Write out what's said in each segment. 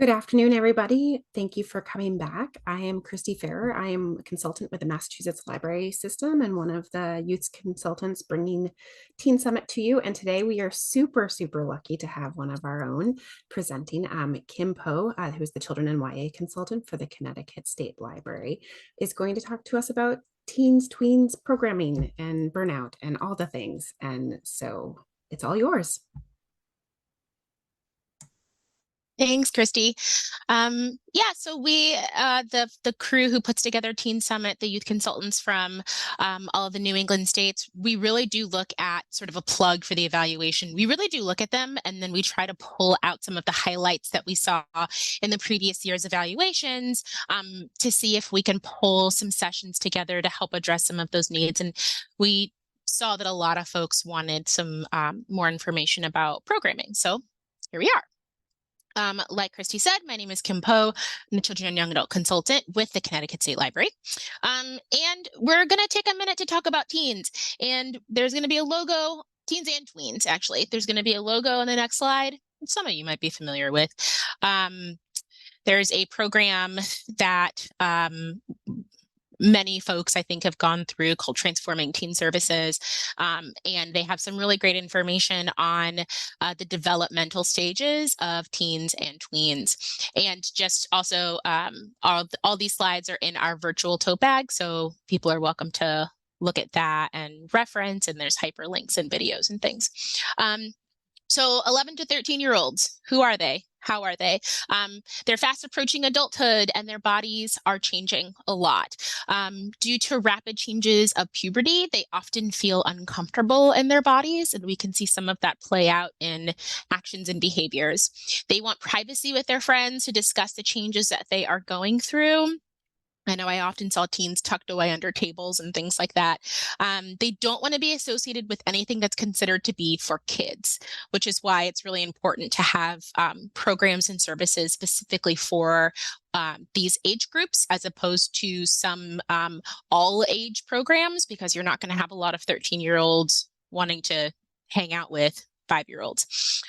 Good afternoon, everybody. Thank you for coming back. I am Christy Farrer. I am a consultant with the Massachusetts Library System and one of the youth consultants bringing Teen Summit to you. And today we are super, super lucky to have one of our own presenting. Kym Powe, who is the Children and YA consultant for the Connecticut State Library, is going to talk to us about teens, tweens, programming, and burnout, and all the things. And so it's all yours. Thanks, Christy. So the crew who puts together Teen Summit, the youth consultants from all of the New England states, we really do look at sort of a plug for the evaluation. We really do look at them, and then we try to pull out some of the highlights that we saw in the previous year's evaluations to see if we can pull some sessions together to help address some of those needs. And we saw that a lot of folks wanted some more information about programming. So here we are. Like Christy said, my name is Kym Powe. I'm the Children and Young Adult Consultant with the Connecticut State Library. And we're going to take a minute to talk about teens. And there's going to be a logo, teens and tweens, actually. There's going to be a logo on the next slide. Some of you might be familiar with. There's a program that many folks, I think, have gone through called Transforming Teen Services. And they have some really great information on the developmental stages of teens and tweens. And just also, all these slides are in our virtual tote bag, so people are welcome to look at that and reference, and there's hyperlinks and videos and things. So 11 to 13-year-olds, who are they? How are they? They're fast approaching adulthood, and their bodies are changing a lot. Due to rapid changes of puberty, they often feel uncomfortable in their bodies, and we can see some of that play out in actions and behaviors. They want privacy with their friends to discuss the changes that they are going through. I know I often saw teens tucked away under tables and things like that. They don't want to be associated with anything that's considered to be for kids, which is why it's really important to have programs and services specifically for these age groups, as opposed to some all age programs, because you're not going to have a lot of 13-year-olds wanting to hang out with 5-year-olds.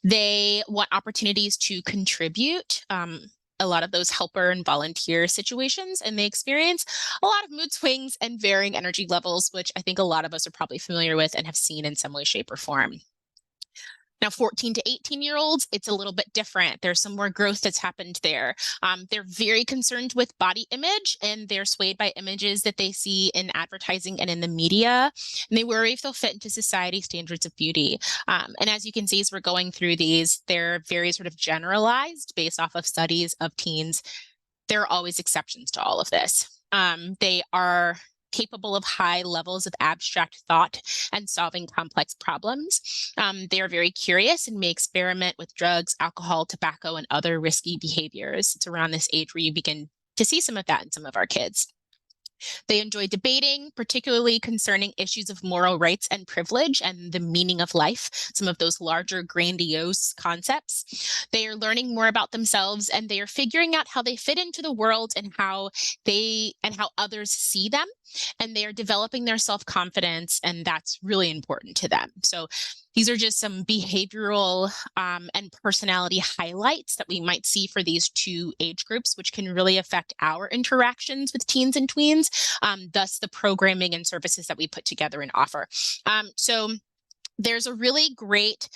They want opportunities to contribute. A lot of those helper and volunteer situations, and they experience a lot of mood swings and varying energy levels, which I think a lot of us are probably familiar with and have seen in some way, shape, or form. Now, 14 to 18-year-olds, it's a little bit different. There's some more growth that's happened there. They're very concerned with body image, and they're swayed by images that they see in advertising and in the media. And they worry if they'll fit into society standards of beauty. And as you can see, as we're going through these, they're very sort of generalized based off of studies of teens. There are always exceptions to all of this. They are capable of high levels of abstract thought and solving complex problems. They are very curious and may experiment with drugs, alcohol, tobacco, and other risky behaviors. It's around this age where you begin to see some of that in some of our kids. They enjoy debating, particularly concerning issues of moral rights and privilege and the meaning of life, some of those larger, grandiose concepts. They are learning more about themselves, and they are figuring out how they fit into the world and how others see them. And they are developing their self-confidence, and that's really important to them. So these are just some behavioral and personality highlights that we might see for these two age groups, which can really affect our interactions with teens and tweens, thus the programming and services that we put together and offer. So there's a really great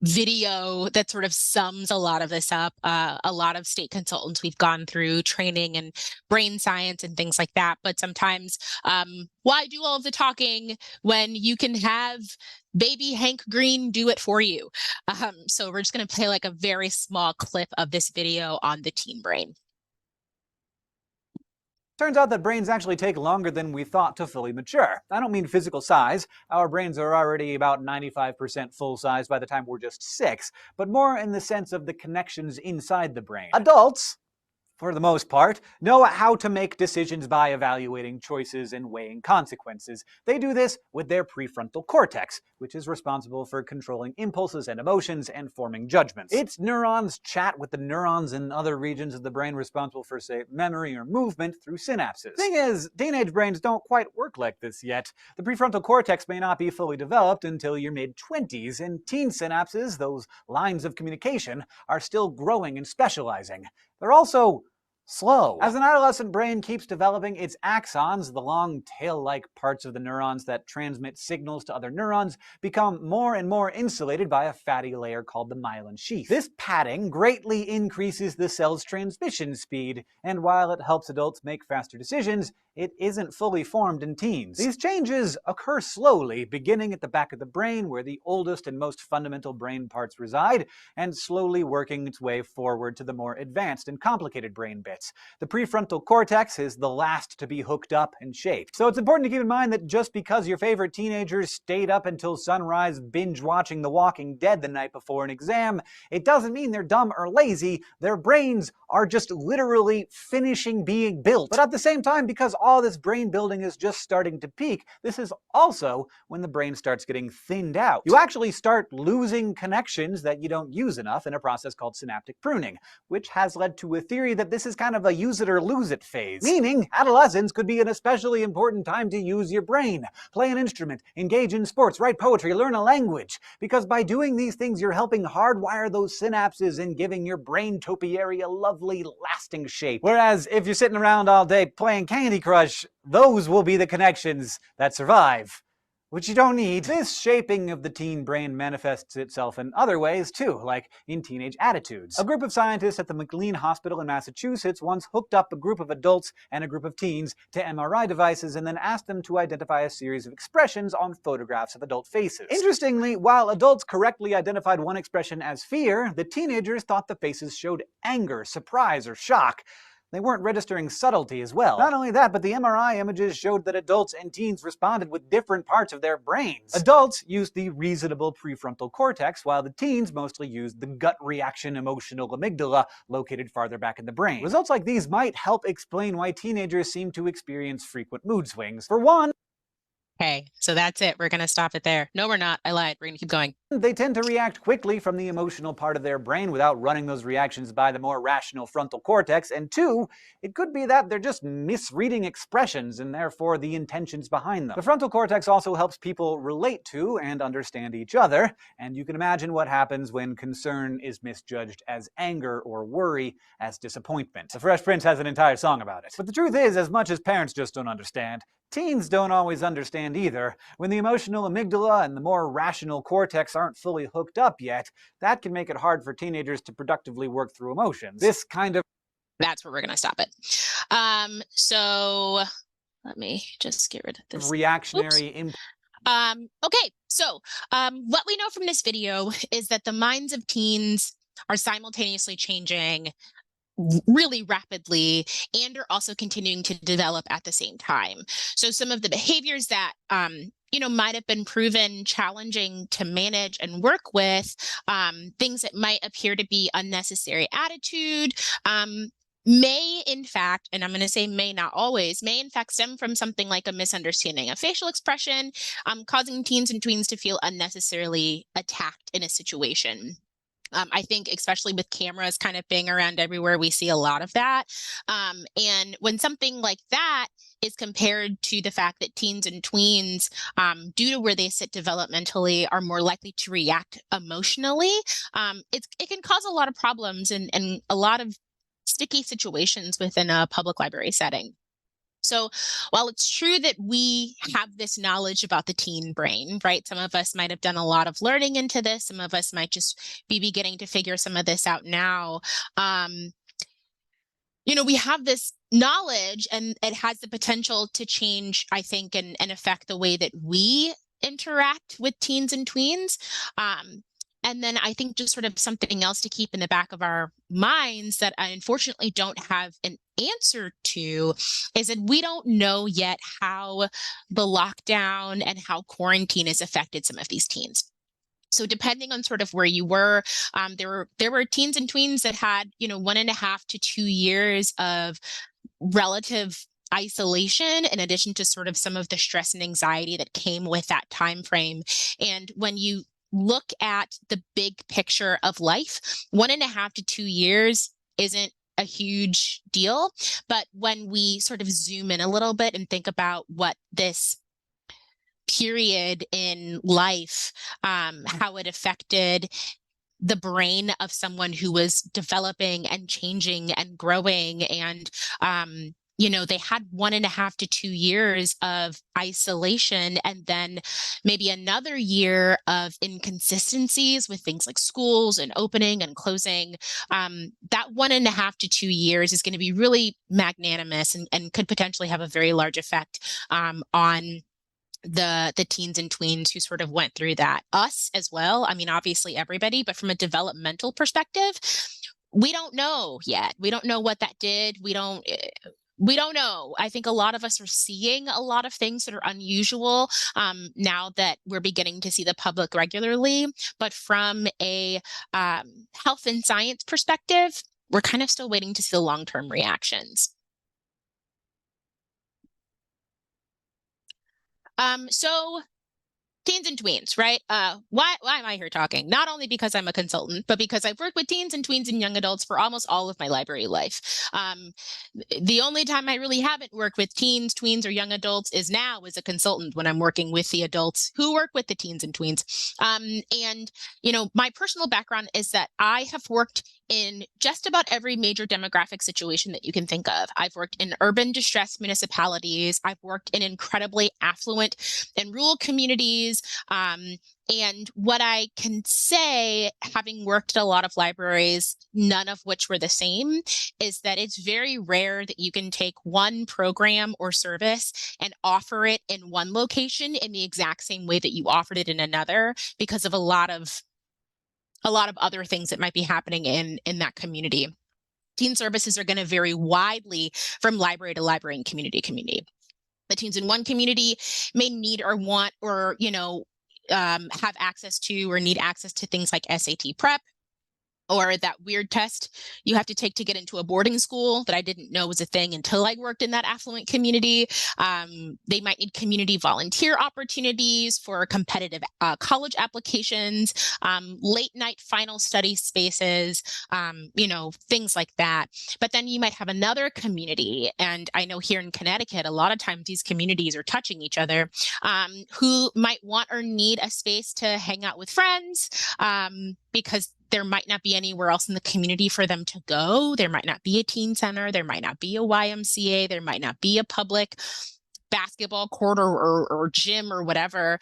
video that sort of sums a lot of this up. A lot of state consultants, we've gone through training and brain science and things like that, but sometimes why do all of the talking when you can have baby Hank Green do it for you? So we're just going to play like a very small clip of this video on the teen brain. Turns out that brains actually take longer than we thought to fully mature. I don't mean physical size. Our brains are already about 95% full size by the time we're just 6, but more in the sense of the connections inside the brain. Adults, for the most part, know how to make decisions by evaluating choices and weighing consequences. They do this with their prefrontal cortex, which is responsible for controlling impulses and emotions and forming judgments. Its neurons chat with the neurons in other regions of the brain responsible for, say, memory or movement through synapses. Thing is, teenage brains don't quite work like this yet. The prefrontal cortex may not be fully developed until your mid-20s, and teen synapses, those lines of communication, are still growing and specializing. They're also slow. As an adolescent brain keeps developing, its axons, the long tail-like parts of the neurons that transmit signals to other neurons, become more and more insulated by a fatty layer called the myelin sheath. This padding greatly increases the cell's transmission speed, and while it helps adults make faster decisions, it isn't fully formed in teens. These changes occur slowly, beginning at the back of the brain where the oldest and most fundamental brain parts reside, and slowly working its way forward to the more advanced and complicated brain bits. The prefrontal cortex is the last to be hooked up and shaped. So it's important to keep in mind that just because your favorite teenagers stayed up until sunrise binge-watching The Walking Dead the night before an exam, it doesn't mean they're dumb or lazy. Their brains are just literally finishing being built. But at the same time, because all this brain building is just starting to peak, this is also when the brain starts getting thinned out. You actually start losing connections that you don't use enough in a process called synaptic pruning, which has led to a theory that this is kind of a use it or lose it phase. Meaning, adolescence could be an especially important time to use your brain. Play an instrument, engage in sports, write poetry, learn a language. Because by doing these things, you're helping hardwire those synapses and giving your brain topiary a lovely, lasting shape. Whereas if you're sitting around all day playing Candy Crush, those will be the connections that survive, which you don't need. This shaping of the teen brain manifests itself in other ways too, like in teenage attitudes. A group of scientists at the McLean Hospital in Massachusetts once hooked up a group of adults and a group of teens to MRI devices and then asked them to identify a series of expressions on photographs of adult faces. Interestingly, while adults correctly identified one expression as fear, the teenagers thought the faces showed anger, surprise, or shock. They weren't registering subtlety as well. Not only that, but the MRI images showed that adults and teens responded with different parts of their brains. Adults used the reasonable prefrontal cortex, while the teens mostly used the gut reaction emotional amygdala located farther back in the brain. Results like these might help explain why teenagers seem to experience frequent mood swings. For one, Okay, so that's it. We're going to stop it there. No, we're not. I lied. We're going to keep going. they tend to react quickly from the emotional part of their brain without running those reactions by the more rational frontal cortex. And two, it could be that they're just misreading expressions and therefore the intentions behind them. The frontal cortex also helps people relate to and understand each other, and you can imagine what happens when concern is misjudged as anger or worry as disappointment. The Fresh Prince has an entire song about it. But the truth is, as much as parents just don't understand, teens don't always understand either. When the emotional amygdala and the more rational cortex aren't fully hooked up yet, that can make it hard for teenagers to productively work through emotions. This kind of... That's where we're going to stop it. So let me just get rid of this. reactionary Okay, so what we know from this video is that the minds of teens are simultaneously changing really rapidly and are also continuing to develop at the same time. So some of the behaviors that might have been proven challenging to manage and work with, things that might appear to be unnecessary attitude, may in fact, and I'm going to say may not always, may in fact stem from something like a misunderstanding of facial expression, causing teens and tweens to feel unnecessarily attacked in a situation. I think especially with cameras kind of being around everywhere, we see a lot of that. And when something like that is compared to the fact that teens and tweens, due to where they sit developmentally, are more likely to react emotionally, it can cause a lot of problems and a lot of sticky situations within a public library setting. So while it's true that we have this knowledge about the teen brain, right? Some of us might have done a lot of learning into this. Some of us might just be beginning to figure some of this out now. We have this knowledge and it has the potential to change, I think, and affect the way that we interact with teens and tweens. And then I think just sort of something else to keep in the back of our minds that I unfortunately don't have an answer to is that we don't know yet how the lockdown and how quarantine has affected some of these teens. So depending on sort of where you were, there were teens and tweens that had, 1.5 to 2 years of relative isolation, in addition to sort of some of the stress and anxiety that came with that time frame. And when you look at the big picture of life, 1.5 to 2 years isn't a huge deal. But when we sort of zoom in a little bit and think about what this period in life, how it affected the brain of someone who was developing and changing and growing, and they had 1.5 to 2 years of isolation, and then maybe another year of inconsistencies with things like schools and opening and closing. That 1.5 to 2 years is going to be really magnanimous, and could potentially have a very large effect on the teens and tweens who sort of went through that. Us as well. I mean, obviously everybody, but from a developmental perspective, we don't know yet. We don't know what that did. We don't know. I think a lot of us are seeing a lot of things that are unusual now that we're beginning to see the public regularly. But from a health and science perspective, we're kind of still waiting to see the long-term reactions. So teens and tweens, right? Why am I here talking? Not only because I'm a consultant, but because I've worked with teens and tweens and young adults for almost all of my library life. The only time I really haven't worked with teens, tweens, or young adults is now as a consultant, when I'm working with the adults who work with the teens and tweens. And my personal background is that I have worked in just about every major demographic situation that you can think of. I've worked in urban distressed municipalities. I've worked in incredibly affluent and rural communities. And what I can say, having worked at a lot of libraries, none of which were the same, is that it's very rare that you can take one program or service and offer it in one location in the exact same way that you offered it in another, because of a lot of other things that might be happening in that community. Teen services are going to vary widely from library to library and community to community. The teens in one community may need or want or, have access to or need access to things like SAT prep, or that weird test you have to take to get into a boarding school that I didn't know was a thing until I worked in that affluent community. They might need community volunteer opportunities for competitive college applications, late night final study spaces, things like that. But then you might have another community, and I know here in Connecticut, a lot of times these communities are touching each other, who might want or need a space to hang out with friends, because there might not be anywhere else in the community for them to go. There might not be a teen center. There might not be a YMCA. There might not be a public basketball court or gym or whatever.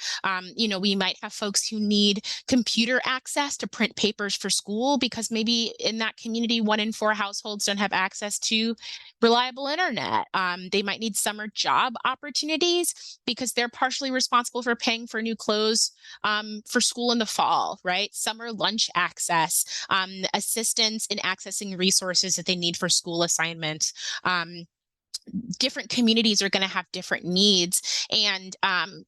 We might have folks who need computer access to print papers for school, because maybe in that community, 1 in 4 households don't have access to reliable internet. They might need summer job opportunities because they're partially responsible for paying for new clothes for school in the fall, right? Summer lunch access, assistance in accessing resources that they need for school assignments. Different communities are going to have different needs, and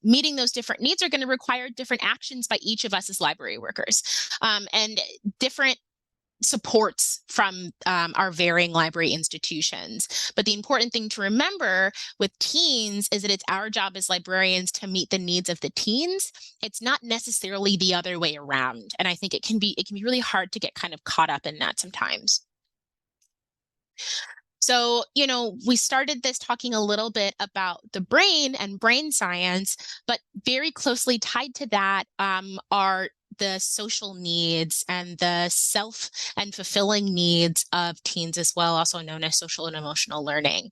meeting those different needs are going to require different actions by each of us as library workers, and different supports from our varying library institutions. But the important thing to remember with teens is that it's our job as librarians to meet the needs of the teens. It's not necessarily the other way around. And I think it can be really hard to get kind of caught up in that sometimes. So, we started this talking a little bit about the brain and brain science, but very closely tied to that are the social needs and the self and fulfilling needs of teens as well, also known as social and emotional learning.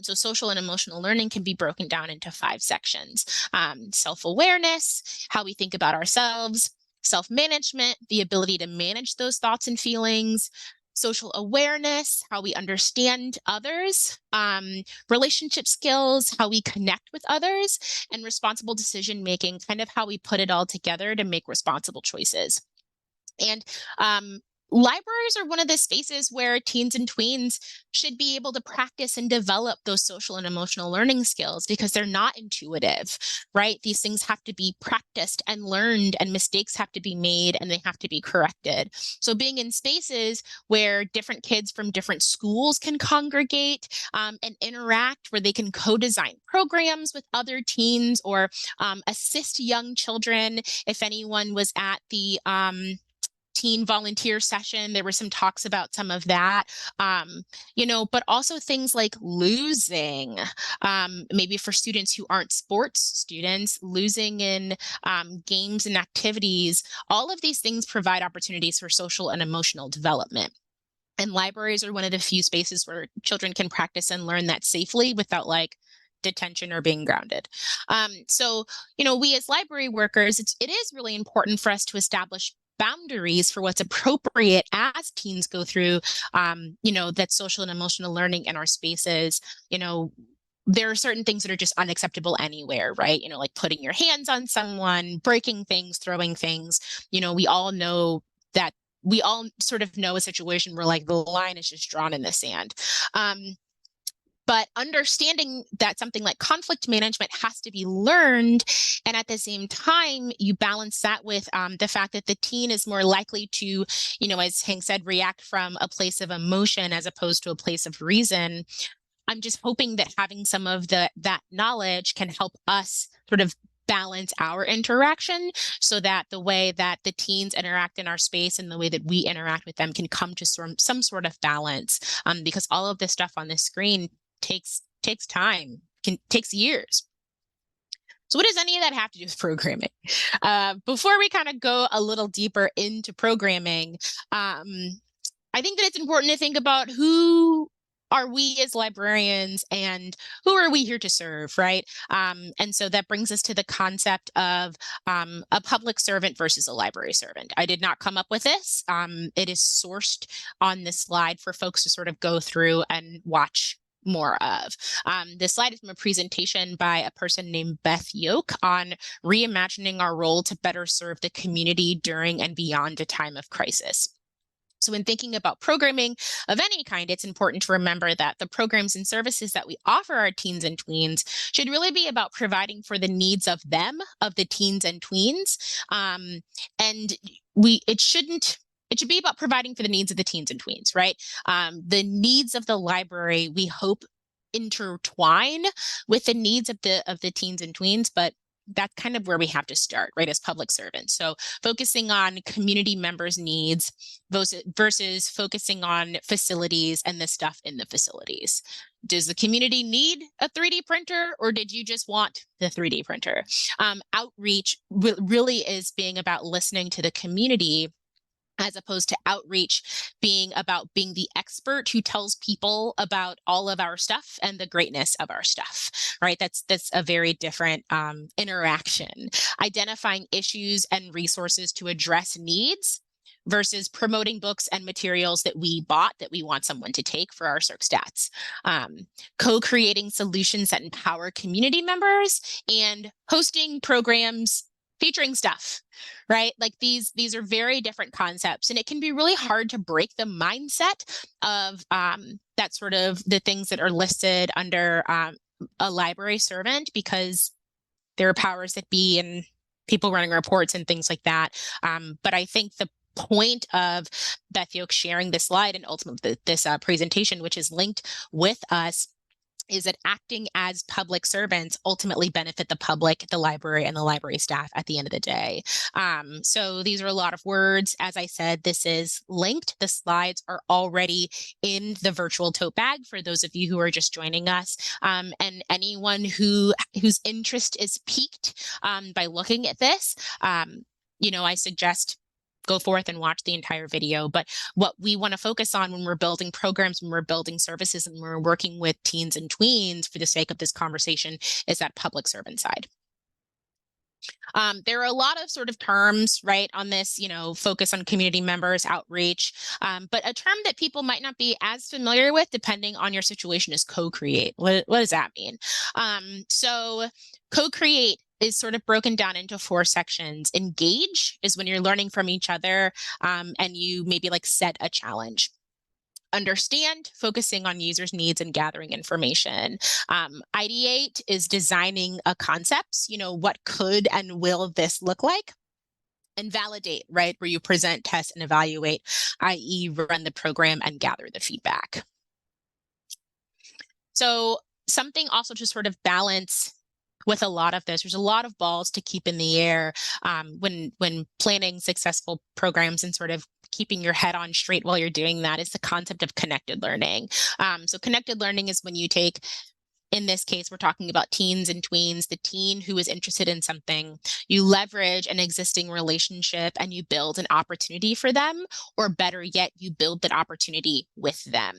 So social and emotional learning can be broken down into 5 sections. Self-awareness, how we think about ourselves; self-management, the ability to manage those thoughts and feelings; social awareness, how we understand others; relationship skills, how we connect with others; and responsible decision making, kind of how we put it all together to make responsible choices. And libraries are one of the spaces where teens and tweens should be able to practice and develop those social and emotional learning skills because they're not intuitive, right? These things have to be practiced and learned, and mistakes have to be made and they have to be corrected. So being in spaces where different kids from different schools can congregate and interact, where they can co-design programs with other teens or assist young children. If anyone was at the teen volunteer session, there were some talks about some of that, but also things like losing, maybe for students who aren't sports students, losing in games and activities. All of these things provide opportunities for social and emotional development. And libraries are one of the few spaces where children can practice and learn that safely without detention or being grounded. So, we as library workers, it is really important for us to establish boundaries for what's appropriate as teens go through, that social and emotional learning in our spaces. There are certain things that are just unacceptable anywhere, right? Like putting your hands on someone, breaking things, throwing things. We all know that we all sort of know a situation where the line is just drawn in the sand. But understanding that something like conflict management has to be learned, and at the same time, you balance that with the fact that the teen is more likely to, as Hank said, react from a place of emotion as opposed to a place of reason. I'm just hoping that having some of that knowledge can help us sort of balance our interaction so that the way that the teens interact in our space and the way that we interact with them can come to some sort of balance, because all of this stuff on the screen takes time, takes years. So what does any of that have to do with programming? Before we kind of go a little deeper into programming, I think that it's important to think about who are we as librarians and who are we here to serve, right? And so that brings us to the concept of a public servant versus a library servant. I did not come up with this. It is sourced on this slide for folks to sort of go through and watch more of. This slide is from a presentation by a person named Beth Yoke on reimagining our role to better serve the community during and beyond a time of crisis. So when thinking about programming of any kind, it's important to remember that the programs and services that we offer our teens and tweens should really be about providing for the needs of the teens and tweens. It should be about providing for the needs of the teens and tweens, right? The needs of the library, we hope, intertwine with the needs of the teens and tweens, but that's kind of where we have to start, right, as public servants. So focusing on community members' needs versus focusing on facilities and the stuff in the facilities. Does the community need a 3D printer, or did you just want the 3D printer? Outreach really is being about listening to the community, as opposed to outreach being about being the expert who tells people about all of our stuff and the greatness of our stuff, right? That's a very different interaction. Identifying issues and resources to address needs versus promoting books and materials that we bought that we want someone to take for our circ stats. Co-creating solutions that empower community members and hosting programs featuring stuff, right? These are very different concepts, and it can be really hard to break the mindset of that sort of the things that are listed under a library servant, because there are powers that be and people running reports and things like that. But I think the point of Beth Yoke sharing this slide and ultimately this presentation, which is linked with us, is that acting as public servants ultimately benefit the public, the library, and the library staff at the end of the day. So these are a lot of words. As I said, this is linked. The slides are already in the virtual tote bag for those of you who are just joining us. And anyone whose interest is piqued by looking at this, I suggest go forth and watch the entire video. But what we want to focus on when we're building programs, when we're building services, and we're working with teens and tweens for the sake of this conversation is that public servant side. There are a lot of sort of terms, right, on this, focus on community members, outreach, but a term that people might not be as familiar with, depending on your situation, is co-create. What does that mean? So co-create is sort of broken down into 4 sections. Engage is when you're learning from each other, and you maybe like set a challenge. Understand, focusing on users' needs and gathering information. Ideate is designing a concept, what could and will this look like? And validate, right, where you present, test, and evaluate, i.e. run the program and gather the feedback. So something also to sort of balance with a lot of this, there's a lot of balls to keep in the air when planning successful programs, and sort of keeping your head on straight while you're doing that is the concept of connected learning. So connected learning is when you take, in this case, we're talking about teens and tweens, the teen who is interested in something, you leverage an existing relationship and you build an opportunity for them, or better yet, you build that opportunity with them.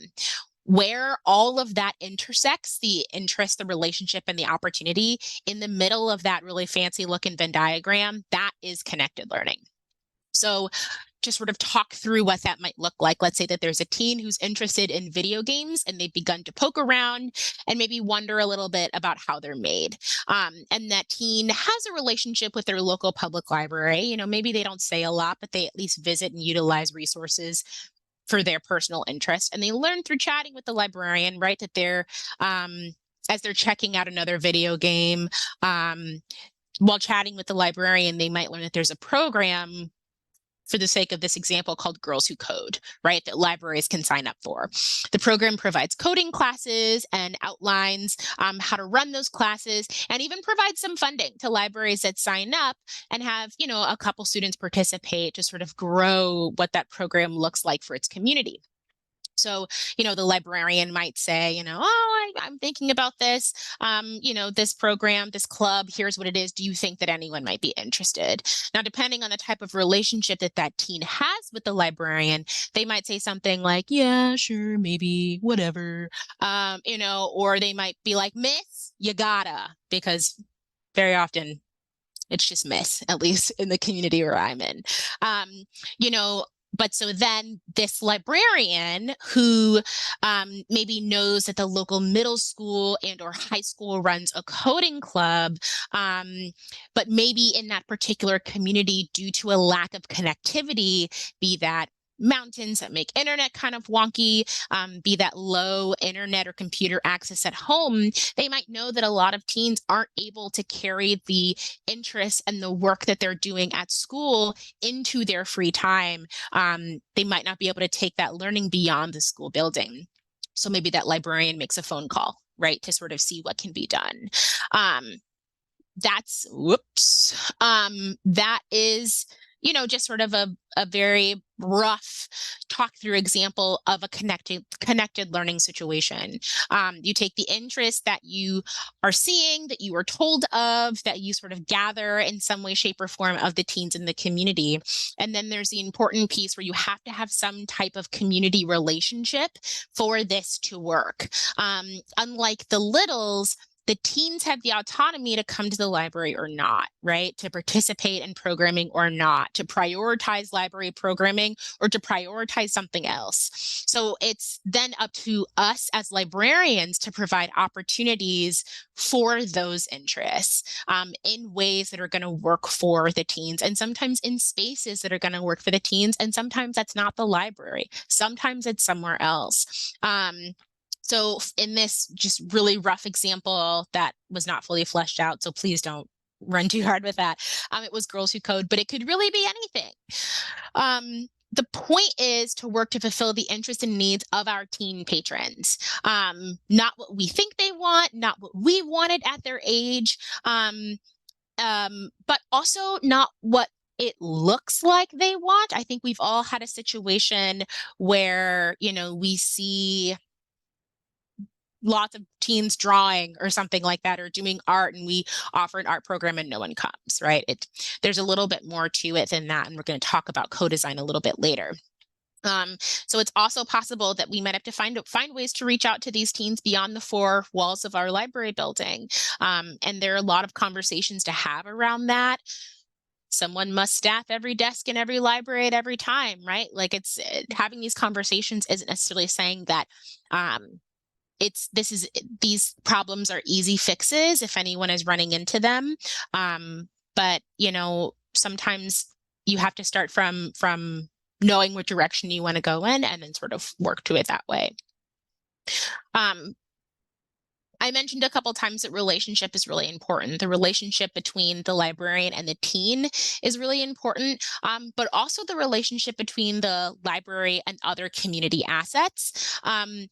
Where all of that intersects, the interest, the relationship, and the opportunity, in the middle of that really fancy looking Venn diagram, that is connected learning. So to sort of talk through what that might look like, let's say that there's a teen who's interested in video games and they've begun to poke around and maybe wonder a little bit about how they're made. And that teen has a relationship with their local public library. Maybe they don't say a lot, but they at least visit and utilize resources for their personal interest. And they learn through chatting with the librarian, right, that they're, as they're checking out another video game, while chatting with the librarian, they might learn that there's a program, for the sake of this example, called Girls Who Code, right, that libraries can sign up for. The program provides coding classes and outlines how to run those classes, and even provides some funding to libraries that sign up and have, a couple students participate to sort of grow what that program looks like for its community. So, the librarian might say, I'm thinking about this, this program, this club, here's what it is. Do you think that anyone might be interested? Now, depending on the type of relationship that that teen has with the librarian, they might say something like, yeah, sure, maybe, whatever, or they might be like, miss, you gotta, because very often it's just miss, at least in the community where I'm in. But so then this librarian who maybe knows that the local middle school and or high school runs a coding club, but maybe in that particular community, due to a lack of connectivity, be that mountains that make internet kind of wonky, be that low internet or computer access at home, they might know that a lot of teens aren't able to carry the interest and the work that they're doing at school into their free time. They might not be able to take that learning beyond the school building. So maybe that librarian makes a phone call, right, to sort of see what can be done. That is, just sort of a very rough talk through example of a connected learning situation. You take the interest that you are seeing, that you are told of, that you sort of gather in some way, shape, or form of the teens in the community. And then there's the important piece where you have to have some type of community relationship for this to work. Unlike the littles, the teens have the autonomy to come to the library or not, right? To participate in programming or not, to prioritize library programming or to prioritize something else. So it's then up to us as librarians to provide opportunities for those interests in ways that are going to work for the teens, and sometimes in spaces that are going to work for the teens. And sometimes that's not the library. Sometimes it's somewhere else. So in this just really rough example that was not fully fleshed out, so please don't run too hard with that. It was Girls Who Code, but it could really be anything. The point is to work to fulfill the interests and needs of our teen patrons. Not what we think they want, not what we wanted at their age, but also not what it looks like they want. I think we've all had a situation where, we see lots of teens drawing or something like that, or doing art, and we offer an art program and no one comes, right? There's a little bit more to it than that, and we're going to talk about co-design a little bit later. So it's also possible that we might have to find ways to reach out to these teens beyond the 4 walls of our library building. And there are a lot of conversations to have around that. Someone must staff every desk in every library at every time, right? Like having these conversations isn't necessarily saying that these problems are easy fixes if anyone is running into them. But sometimes you have to start from knowing what direction you want to go in and then sort of work to it that way. I mentioned a couple times that relationship is really important. The relationship between the librarian and the teen is really important, but also the relationship between the library and other community assets,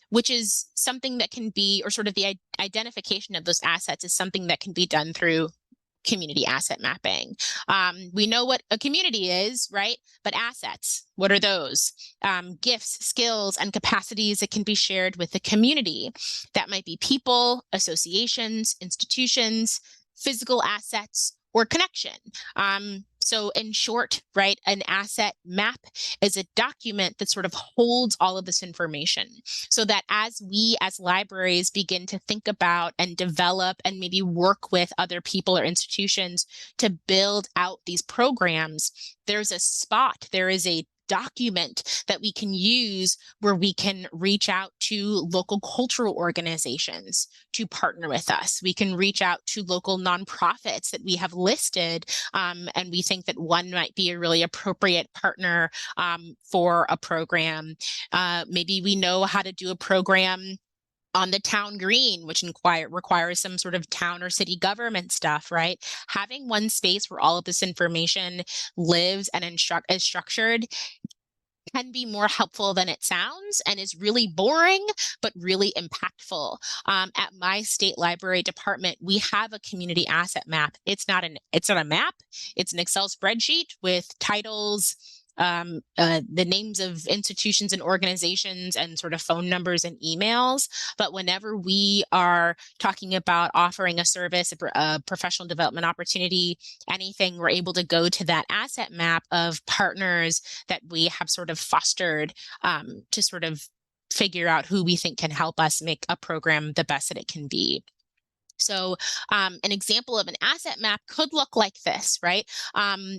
which is something that can be, or sort of the identification of those assets is something that can be done through community asset mapping. We know what a community is, right? But assets, what are those? Gifts, skills, and capacities that can be shared with the community. That might be people, associations, institutions, physical assets, or connection. So in short, right, an asset map is a document that sort of holds all of this information so that as we as libraries begin to think about and develop and maybe work with other people or institutions to build out these programs, there's a spot, there is a document that we can use where we can reach out to local cultural organizations to partner with us. We can reach out to local nonprofits that we have listed, and we think that one might be a really appropriate partner for a program. Maybe we know how to do a program on the town green, which requires some sort of town or city government stuff, right? Having one space where all of this information lives and is structured can be more helpful than it sounds and is really boring, but really impactful. At my state library department, we have a community asset map. It's not a map. It's an Excel spreadsheet with titles, the names of institutions and organizations and sort of phone numbers and emails. But whenever we are talking about offering a service, a professional development opportunity, anything, we're able to go to that asset map of partners that we have sort of fostered to sort of figure out who we think can help us make a program the best that it can be. So an example of an asset map could look like this, right?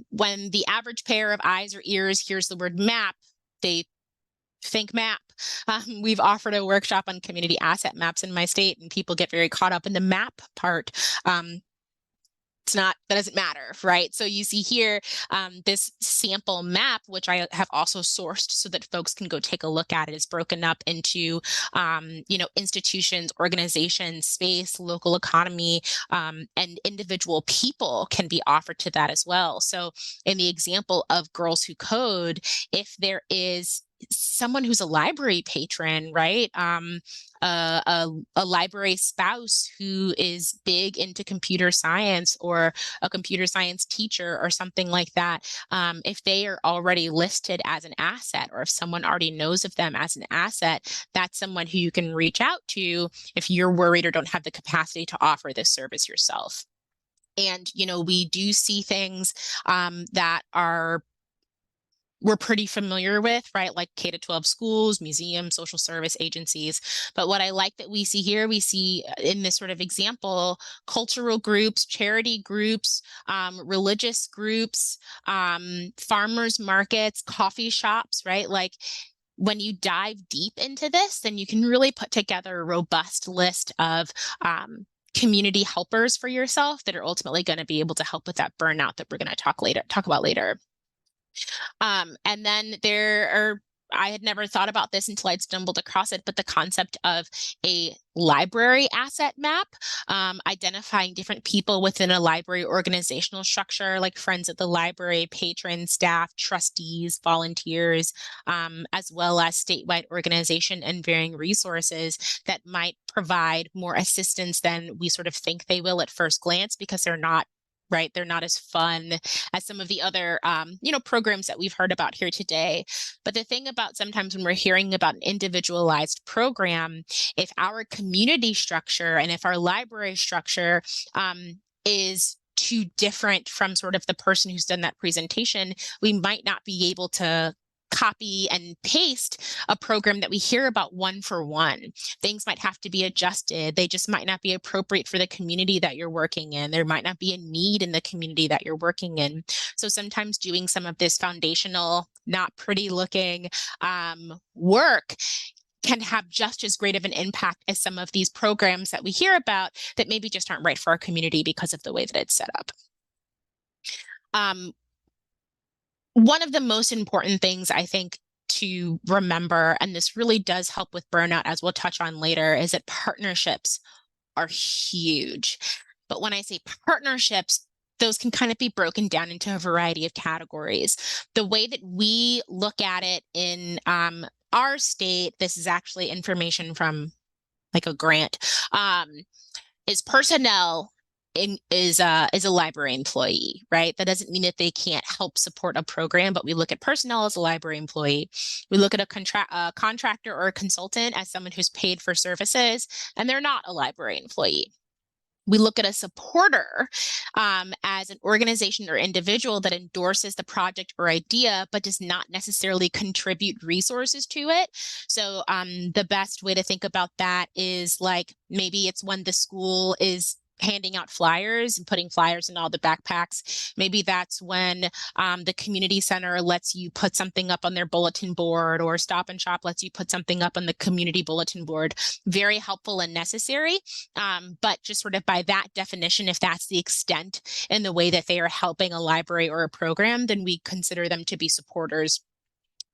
When the average pair of eyes or ears hears the word map, they think map. We've offered a workshop on community asset maps in my state, and people get very caught up in the map part. That doesn't matter, right? So you see here this sample map, which I have also sourced so that folks can go take a look at it, is broken up into, institutions, organizations, space, local economy, and individual people can be offered to that as well. So in the example of Girls Who Code, if there is someone who's a library patron, right? A library spouse who is big into computer science, or a computer science teacher or something like that. If they are already listed as an asset, or if someone already knows of them as an asset, that's someone who you can reach out to if you're worried or don't have the capacity to offer this service yourself. And, we do see things that we're pretty familiar with, right? Like K-12 schools, museums, social service agencies. But what I like that we see here, we see in this sort of example, cultural groups, charity groups, religious groups, farmers markets, coffee shops, right? Like when you dive deep into this, then you can really put together a robust list of community helpers for yourself that are ultimately going to be able to help with that burnout that we're going to talk about later. And then I had never thought about this until I'd stumbled across it, but the concept of a library asset map, identifying different people within a library organizational structure, like friends at the library, patrons, staff, trustees, volunteers, as well as statewide organization and varying resources that might provide more assistance than we sort of think they will at first glance, because they're not right? They're not as fun as some of the other, programs that we've heard about here today. But the thing about sometimes when we're hearing about an individualized program, if our community structure and if our library structure is too different from sort of the person who's done that presentation, we might not be able to copy and paste a program that we hear about one for one. Things might have to be adjusted. They just might not be appropriate for the community that you're working in. There might not be a need in the community that you're working in. So sometimes doing some of this foundational, not pretty looking work can have just as great of an impact as some of these programs that we hear about that maybe just aren't right for our community because of the way that it's set up. One of the most important things I think to remember, and this really does help with burnout, as we'll touch on later, is that partnerships are huge. But when I say partnerships, those can kind of be broken down into a variety of categories. The way that we look at it in our state, this is actually information from like a grant, is personnel is a library employee, right? That doesn't mean that they can't help support a program, but we look at personnel as a library employee. We look at a contractor or a consultant as someone who's paid for services, and they're not a library employee. We look at a supporter as an organization or individual that endorses the project or idea, but does not necessarily contribute resources to it. So the best way to think about that is like maybe it's when the school is handing out flyers and putting flyers in all the backpacks. Maybe that's when the community center lets you put something up on their bulletin board, or Stop and Shop lets you put something up on the community bulletin board. Very helpful and necessary. But just sort of by that definition, if that's the extent in the way that they are helping a library or a program, then we consider them to be supporters.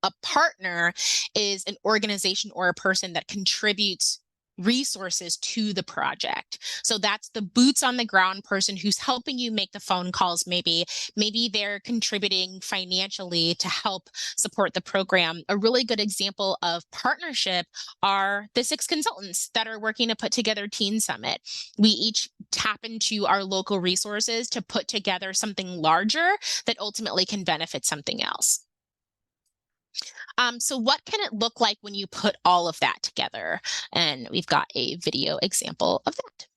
A partner is an organization or a person that contributes resources to the project. So that's the boots on the ground person who's helping you make the phone calls. Maybe they're contributing financially to help support the program. A really good example of partnership are the 6 consultants that are working to put together Teen Summit. We each tap into our local resources to put together something larger that ultimately can benefit something else. So what can it look like when you put all of that together? And we've got a video example of that.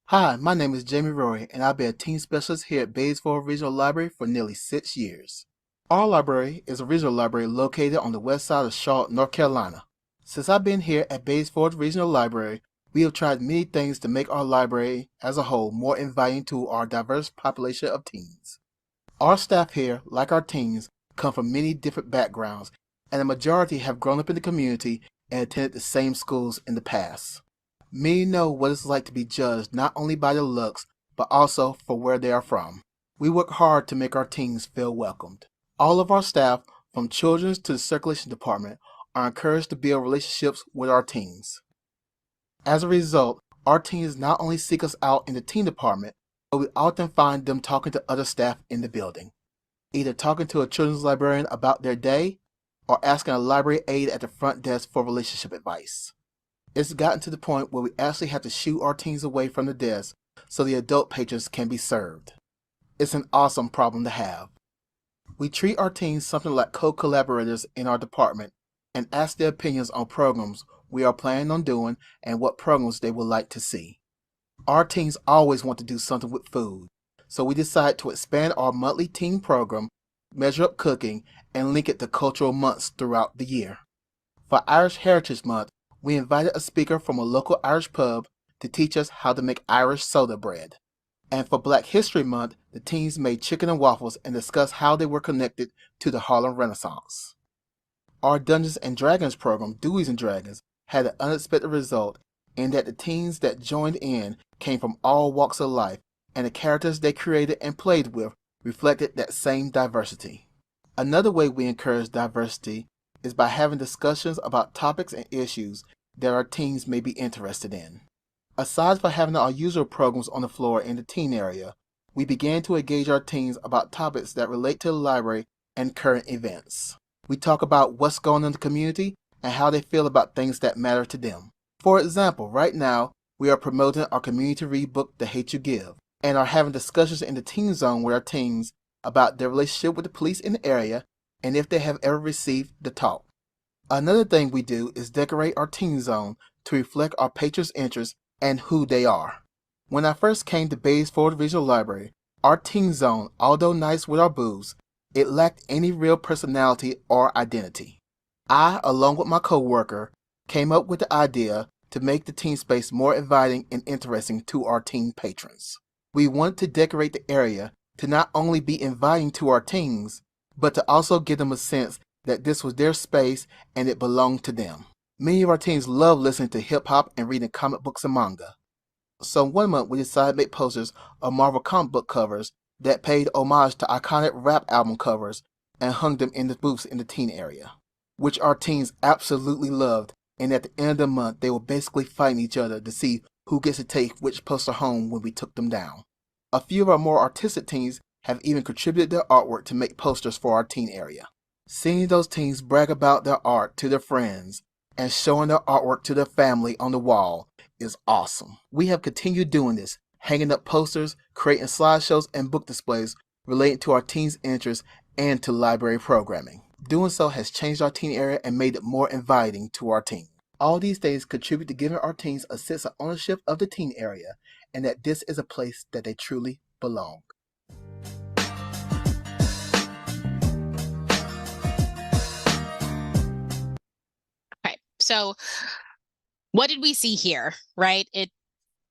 Hi, my name is Jamie Roy, and I've been a teen specialist here at Batesville Regional Library for nearly 6 years. Our library is a regional library located on the west side of Charlotte, North Carolina. Since I've been here at Batesville Regional Library, we have tried many things to make our library as a whole more inviting to our diverse population of teens. Our staff here, like our teens, come from many different backgrounds, and the majority have grown up in the community and attended the same schools in the past. Many know what it's like to be judged not only by their looks, but also for where they are from. We work hard to make our teens feel welcomed. All of our staff, from children's to the circulation department, are encouraged to build relationships with our teens. As a result, our teens not only seek us out in the teen department, but we often find them talking to other staff in the building, either talking to a children's librarian about their day or asking a library aide at the front desk for relationship advice. It's gotten to the point where we actually have to shoo our teens away from the desk so the adult patrons can be served. It's an awesome problem to have. We treat our teens something like co-collaborators in our department and ask their opinions on programs we are planning on doing and what programs they would like to see. Our teens always want to do something with food, so we decided to expand our monthly teen program, Measure Up Cooking, and link it to cultural months throughout the year. For Irish Heritage Month, we invited a speaker from a local Irish pub to teach us how to make Irish soda bread. And for Black History Month, the teens made chicken and waffles and discussed how they were connected to the Harlem Renaissance. Our Dungeons and Dragons program, Dewey's and Dragons, had an unexpected result in that the teens that joined in came from all walks of life, and the characters they created and played with reflected that same diversity. Another way we encourage diversity is by having discussions about topics and issues that our teens may be interested in. Aside from having our usual programs on the floor in the teen area, we began to engage our teens about topics that relate to the library and current events. We talk about what's going on in the community and how they feel about things that matter to them. For example, right now, we are promoting our community read book, The Hate You Give, and are having discussions in the teen zone with our teens about their relationship with the police in the area and if they have ever received the talk. Another thing we do is decorate our teen zone to reflect our patrons' interests and who they are. When I first came to Batesville Regional Library, our teen zone, although nice with our booths, it lacked any real personality or identity. I, along with my co-worker, came up with the idea to make the teen space more inviting and interesting to our teen patrons. We want to decorate the area to not only be inviting to our teens, but to also give them a sense that this was their space and it belonged to them. Many of our teens love listening to hip-hop and reading comic books and manga. So one month we decided to make posters of Marvel comic book covers that paid homage to iconic rap album covers and hung them in the booths in the teen area, which our teens absolutely loved, and at the end of the month they were basically fighting each other to see who gets to take which poster home when we took them down. A few of our more artistic teens have even contributed their artwork to make posters for our teen area. Seeing those teens brag about their art to their friends and showing their artwork to their family on the wall is awesome. We have continued doing this, hanging up posters, creating slideshows and book displays relating to our teens' interests and to library programming. Doing so has changed our teen area and made it more inviting to our teens. All these things contribute to giving our teens a sense of ownership of the teen area and that this is a place that they truly belong. Okay, so what did we see here, right? It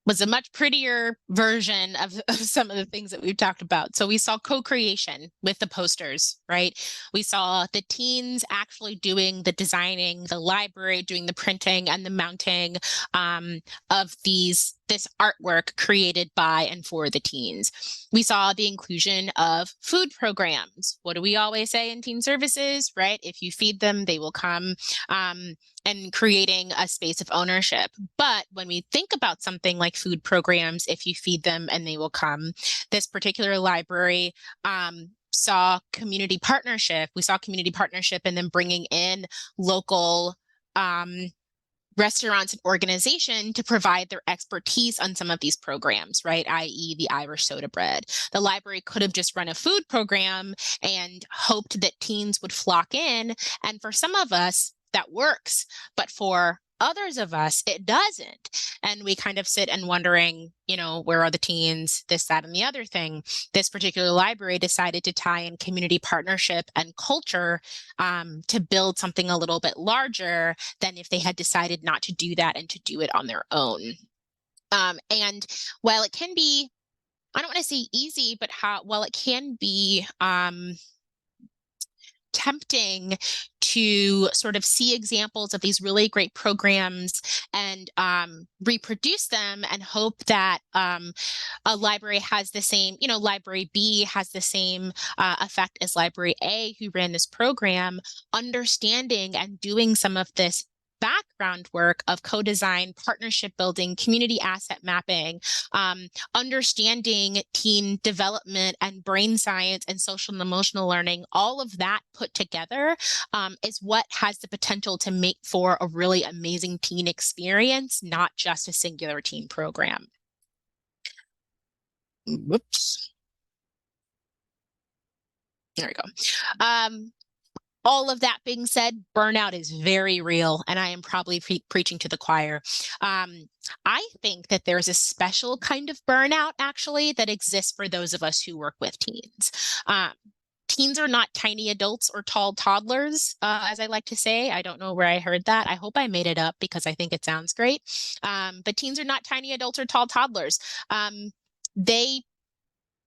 was a much prettier version of some of the things that we've talked about. So we saw co-creation with the posters, right? We saw the teens actually doing the designing, the library doing the printing and the mounting of this artwork created by and for the teens. We saw the inclusion of food programs. What do we always say in teen services, right? If you feed them, they will come. And creating a space of ownership. But when we think about something like food programs, if you feed them and they will come, this particular library saw community partnership. We saw community partnership and then bringing in local restaurants and organization to provide their expertise on some of these programs, right? i.e. the Irish soda bread. The library could have just run a food program and hoped that teens would flock in. And for some of us, that works, but for others of us, it doesn't. And we kind of sit and wondering, where are the teens, this, that, and the other thing. This particular library decided to tie in community partnership and culture to build something a little bit larger than if they had decided not to do that and to do it on their own. And while it can be, I don't want to say easy, but while it can be tempting to sort of see examples of these really great programs and reproduce them and hope that a library has the same, library B has the same effect as library A who ran this program. Understanding and doing some of this background work of co-design, partnership building, community asset mapping, understanding teen development and brain science and social and emotional learning, all of that put together is what has the potential to make for a really amazing teen experience, not just a singular teen program. Whoops. There we go. All of that being said, burnout is very real, and I am probably preaching to the choir. I think that there's a special kind of burnout, actually, that exists for those of us who work with teens. Teens are not tiny adults or tall toddlers, as I like to say. I don't know where I heard that. I hope I made it up because I think it sounds great. But teens are not tiny adults or tall toddlers. They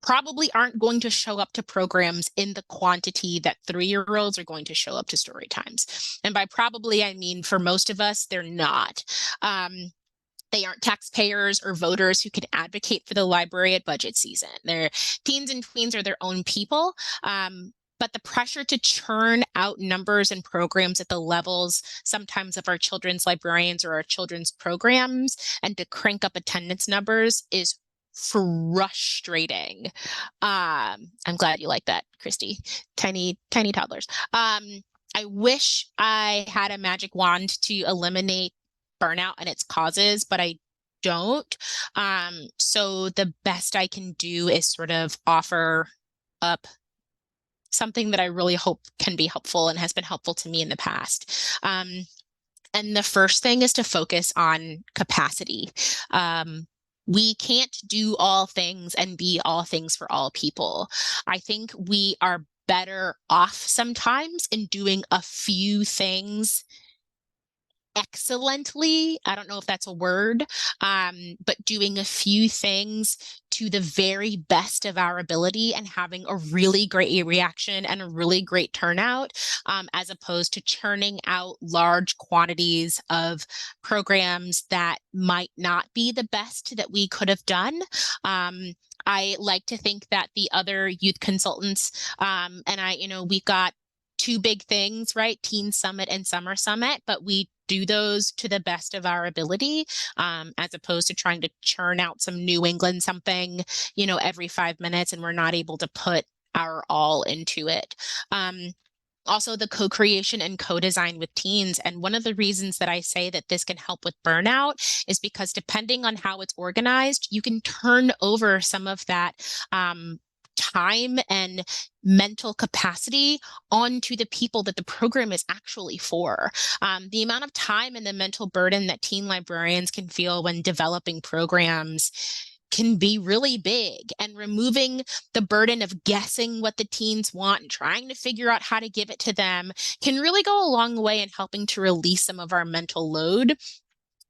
probably aren't going to show up to programs in the quantity that 3-year-olds are going to show up to story times. And by probably, I mean, for most of us, they're not. They aren't taxpayers or voters who can advocate for the library at budget season. Their teens and tweens are their own people. But the pressure to churn out numbers and programs at the levels sometimes of our children's librarians or our children's programs and to crank up attendance numbers is frustrating. I'm glad you like that, Christy. Tiny toddlers. I wish I had a magic wand to eliminate burnout and its causes, but I don't. So the best I can do is sort of offer up something that I really hope can be helpful and has been helpful to me in the past. And the first thing is to focus on capacity. We can't do all things and be all things for all people. I think we are better off sometimes in doing a few things excellently. I don't know if that's a word, but doing a few things to the very best of our ability and having a really great reaction and a really great turnout, as opposed to churning out large quantities of programs that might not be the best that we could have done. I like to think that the other youth consultants, and I, we've got two big things, right? Teen Summit and Summer Summit, but we do those to the best of our ability, as opposed to trying to churn out some New England something, every 5 minutes, and we're not able to put our all into it. Also, the co-creation and co-design with teens. And one of the reasons that I say that this can help with burnout is because depending on how it's organized, you can turn over some of that time and mental capacity onto the people that the program is actually for. The amount of time and the mental burden that teen librarians can feel when developing programs can be really big, and removing the burden of guessing what the teens want and trying to figure out how to give it to them can really go a long way in helping to release some of our mental load.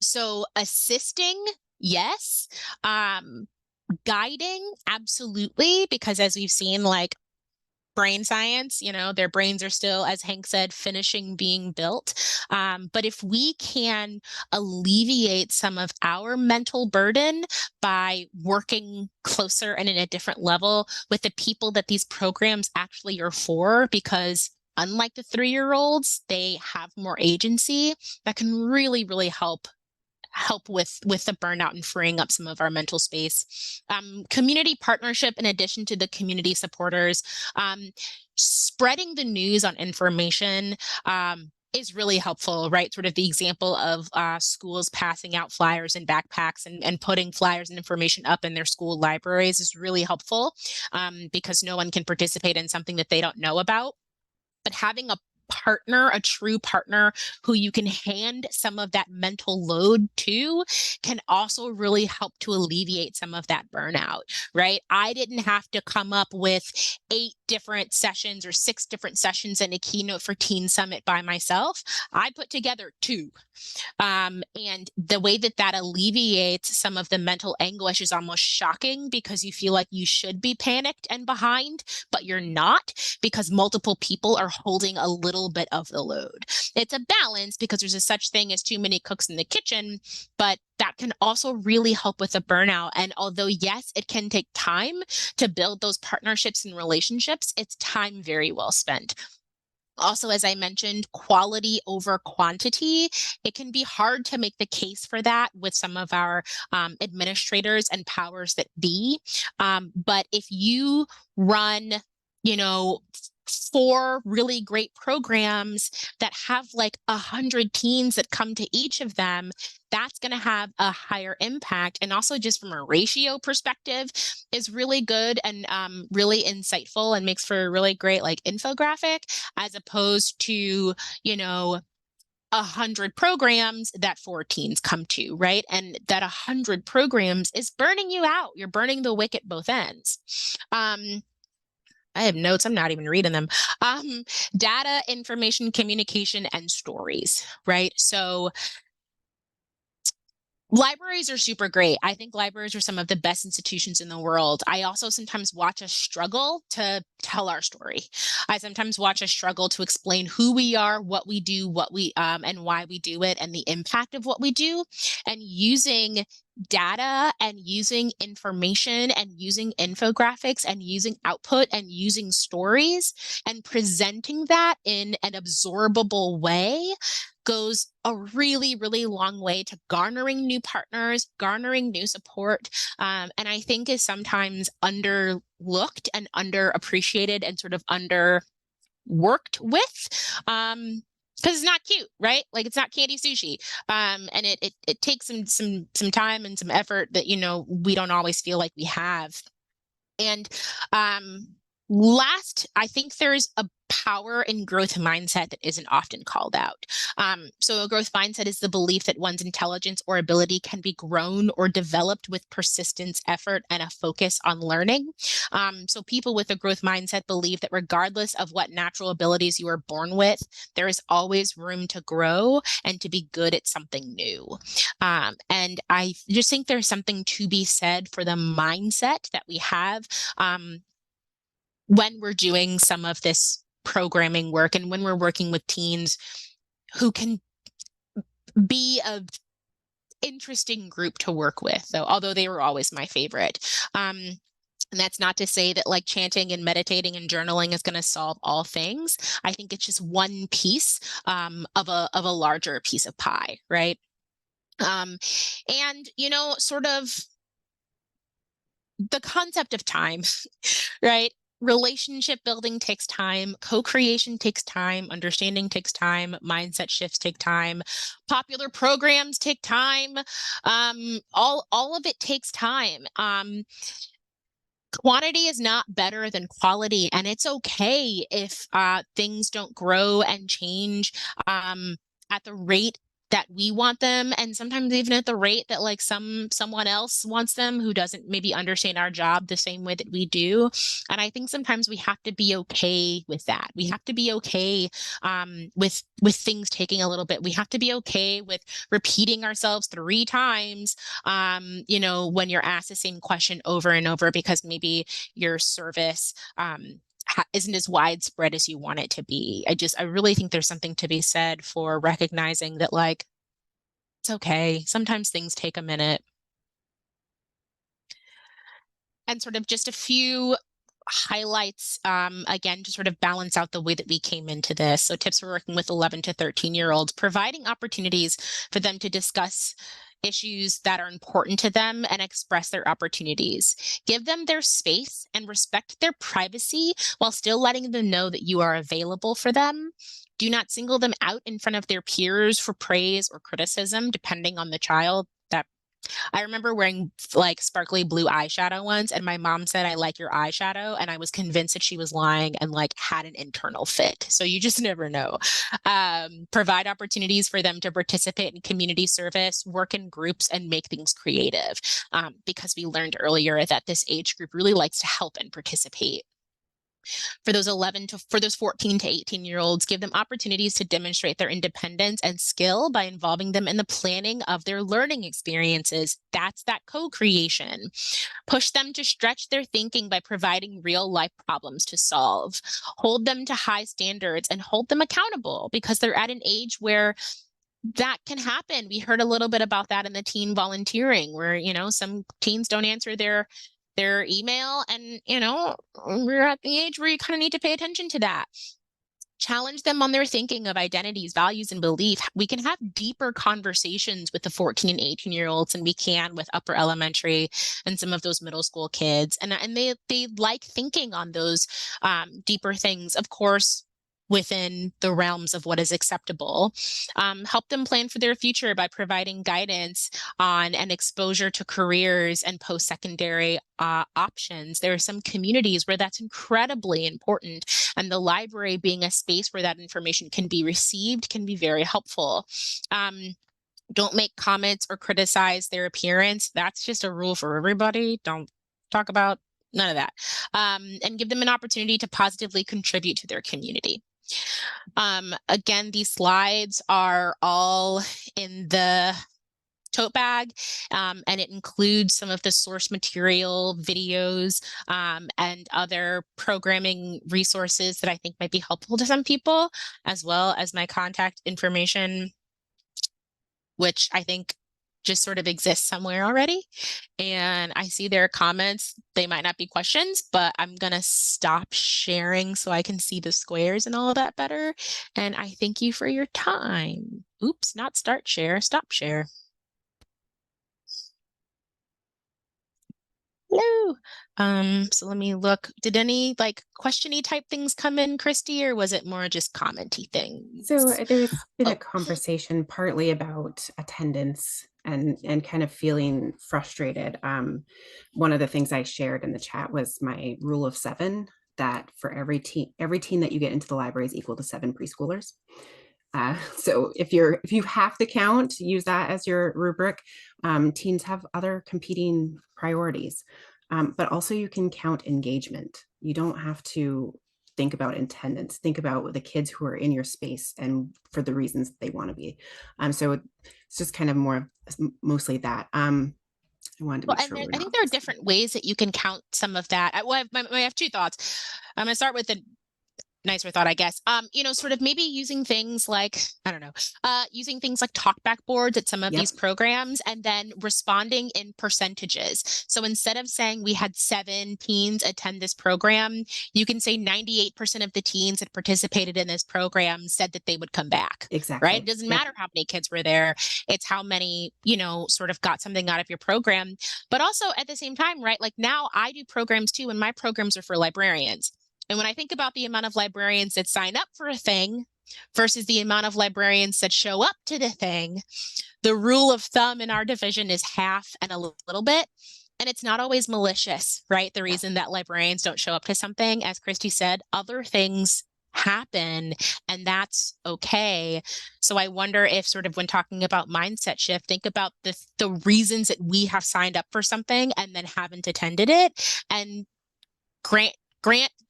So assisting, yes. Guiding, absolutely, because as we've seen, like brain science, their brains are still, as Hank said, finishing being built. But if we can alleviate some of our mental burden by working closer and in a different level with the people that these programs actually are for, because unlike the 3-year-olds, they have more agency, that can really, really help with the burnout and freeing up some of our mental space. Community partnership, in addition to the community supporters, spreading the news on information is really helpful, right? Sort of the example of schools passing out flyers and backpacks and putting flyers and information up in their school libraries is really helpful, because no one can participate in something that they don't know about. But having a partner, a true partner who you can hand some of that mental load to, can also really help to alleviate some of that burnout, right? I didn't have to come up with 8 different sessions or 6 different sessions in a keynote for Teen Summit by myself. I put together 2. And the way that alleviates some of the mental anguish is almost shocking, because you feel like you should be panicked and behind, but you're not, because multiple people are holding a little bit of the load. It's a balance, because there's a such thing as too many cooks in the kitchen, but that can also really help with the burnout. And although, yes, it can take time to build those partnerships and relationships, it's time very well spent. Also, as I mentioned, quality over quantity. It can be hard to make the case for that with some of our administrators and powers that be. But if you run, 4 really great programs that have like 100 teens that come to each of them, that's going to have a higher impact. And also, just from a ratio perspective, is really good and really insightful, and makes for a really great like infographic, as opposed to, 100 programs that 4 teens come to, right? And that 100 programs is burning you out. You're burning the wick at both ends. I have notes. I'm not even reading them. Data, information, communication, and stories, right? So libraries are super great. I think libraries are some of the best institutions in the world. I also sometimes watch us struggle to tell our story. I sometimes watch us struggle to explain who we are, what we do, and why we do it, and the impact of what we do. And using data and using information and using infographics and using output and using stories and presenting that in an absorbable way goes a really, really long way to garnering new partners, garnering new support, and I think is sometimes underlooked and underappreciated and sort of underworked with. Because it's not cute, right? Like, it's not candy sushi, and it takes some time and some effort that we don't always feel like we have. And Last, I think there's a power in growth mindset that isn't often called out. So a growth mindset is the belief that one's intelligence or ability can be grown or developed with persistence, effort, and a focus on learning. So people with a growth mindset believe that regardless of what natural abilities you are born with, there is always room to grow and to be good at something new. And I just think there's something to be said for the mindset that we have when we're doing some of this programming work and when we're working with teens who can be a interesting group to work with, though, although they were always my favorite. And that's not to say that like chanting and meditating and journaling is going to solve all things. I think it's just one piece of a larger piece of pie, right? And sort of the concept of time, right? Relationship building takes time, co-creation takes time, understanding takes time, mindset shifts take time, popular programs take time. All of it takes time. Quantity is not better than quality, and it's okay if things don't grow and change at the rate that we want them, and sometimes even at the rate that like someone else wants them who doesn't maybe understand our job the same way that we do. And I think sometimes we have to be okay with that. We have to be okay with things taking a little bit. We have to be okay with repeating ourselves 3 times when you're asked the same question over and over because maybe your service isn't as widespread as you want it to be. I really think there's something to be said for recognizing that like, it's okay. Sometimes things take a minute. And sort of just a few highlights, again, to sort of balance out the way that we came into this. So tips for working with 11 to 13-year-olds, providing opportunities for them to discuss issues that are important to them and express their opportunities. Give them their space and respect their privacy while still letting them know that you are available for them. Do not single them out in front of their peers for praise or criticism, depending on the child. I remember wearing like sparkly blue eyeshadow once, and my mom said, "I like your eyeshadow." And I was convinced that she was lying and like had an internal fit. So you just never know. Provide opportunities for them to participate in community service, work in groups, and make things creative. Because we learned earlier that this age group really likes to help and participate. For those 14 to 18-year-olds, give them opportunities to demonstrate their independence and skill by involving them in the planning of their learning experiences. That's that co-creation. Push them to stretch their thinking by providing real-life problems to solve. Hold them to high standards and hold them accountable because they're at an age where that can happen. We heard a little bit about that in the teen volunteering where, some teens don't answer their email, and we're at the age where you kind of need to pay attention to that. Challenge them on their thinking of identities, values, and belief. We can have deeper conversations with the 14 and 18-year-olds than we can with upper elementary and some of those middle school kids, and they like thinking on those deeper things, of course, within the realms of what is acceptable. Help them plan for their future by providing guidance on and exposure to careers and post-secondary options. There are some communities where that's incredibly important, and the library being a space where that information can be received can be very helpful. Don't make comments or criticize their appearance. That's just a rule for everybody. Don't talk about none of that. And give them an opportunity to positively contribute to their community. Again, these slides are all in the tote bag, and it includes some of the source material, videos, and other programming resources that I think might be helpful to some people, as well as my contact information, which I think just sort of exists somewhere already. And I see there are comments. They might not be questions, but I'm going to stop sharing so I can see the squares and all of that better. And I thank you for your time. Oops, not start share, stop share. Hello. So let me look. Did any like questiony type things come in, Christy, or was it more just commenty things? So there's been a conversation partly about attendance and kind of feeling frustrated. One of the things I shared in the chat was my rule of 7 that for every teen that you get into the library is equal to 7 preschoolers. So if you have to count, use that as your rubric. Teens have other competing priorities, but also you can count engagement. You don't have to think about attendance. Think about the kids who are in your space and for the reasons they want to be. So it's just kind of mostly that. I wanted to Well, make and sure we're I not. think there are different ways that you can count some of that. I have two thoughts. I'm going to start with the nicer thought, I guess. Sort of maybe using things like, I don't know, using things like talkback boards at some of these programs and then responding in percentages. So instead of saying we had 7 teens attend this program, you can say 98% of the teens that participated in this program said that they would come back. Exactly. Right? It doesn't matter how many kids were there. It's how many, sort of got something out of your program. But also at the same time, right? Like now I do programs too, and my programs are for librarians. And when I think about the amount of librarians that sign up for a thing versus the amount of librarians that show up to the thing, the rule of thumb in our division is half and a little bit. And it's not always malicious, right? The reason that librarians don't show up to something, as Christy said, other things happen, and that's okay. So I wonder if sort of when talking about mindset shift, think about the reasons that we have signed up for something and then haven't attended it, and grant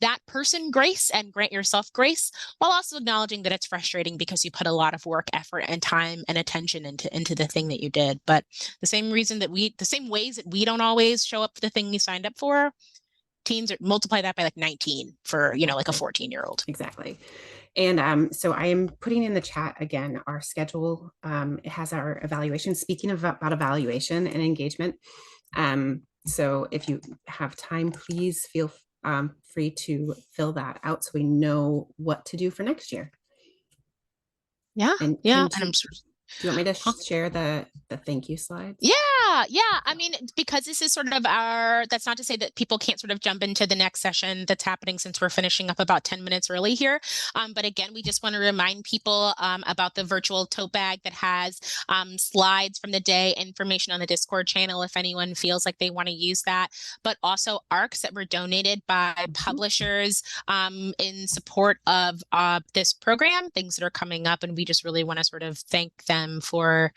that person grace and grant yourself grace, while also acknowledging that it's frustrating because you put a lot of work, effort, and time and attention into the thing that you did. But the same ways that we don't always show up for the thing we signed up for, teens multiply that by like 19 for, like a 14-year-old. Exactly. And so I am putting in the chat again our schedule. It has our evaluation. Speaking about evaluation and engagement. So if you have time, please feel free to fill that out so we know what to do for next year. Yeah. And yeah. Kym, do you want me to share the thank you slides? Yeah. I mean, because this is sort of that's not to say that people can't sort of jump into the next session that's happening since we're finishing up about 10 minutes early here. But again, we just want to remind people about the virtual tote bag that has slides from the day, information on the Discord channel if anyone feels like they want to use that, but also ARCs that were donated by publishers in support of this program, things that are coming up. And we just really want to sort of thank them for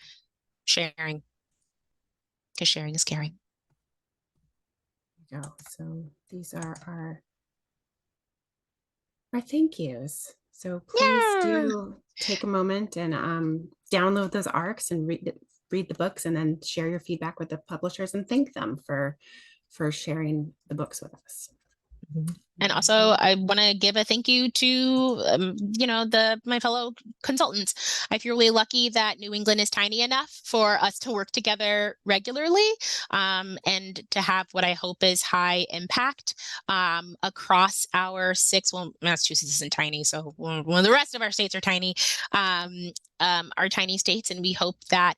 sharing. Because sharing is caring. There you go. So these are our thank yous. So please do take a moment and download those ARCs and read the books, and then share your feedback with the publishers and thank them for sharing the books with us. And also, I want to give a thank you to, my fellow consultants. I feel really lucky that New England is tiny enough for us to work together regularly and to have what I hope is high impact across our 6. Well, Massachusetts isn't tiny, so the rest of our states are tiny. Our tiny states, and we hope that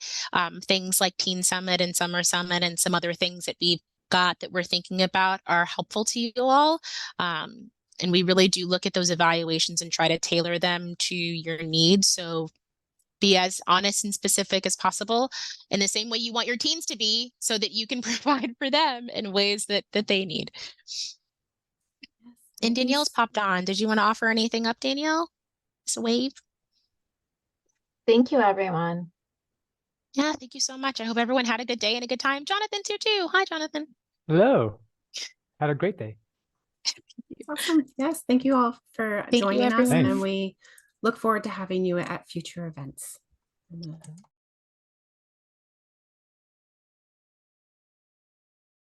things like Teen Summit and Summer Summit and some other things that we've got that we're thinking about are helpful to you all. And we really do look at those evaluations and try to tailor them to your needs. So be as honest and specific as possible in the same way you want your teens to be, so that you can provide for them in ways that they need. And Danielle's popped on. Did you want to offer anything up, Danielle? Just a wave. Thank you, everyone. Yeah, thank you so much. I hope everyone had a good day and a good time. Jonathan's here too. Hi, Jonathan. Hello. Had a great day. Awesome. Yes. Thank you all for joining us. Thanks. And we look forward to having you at future events.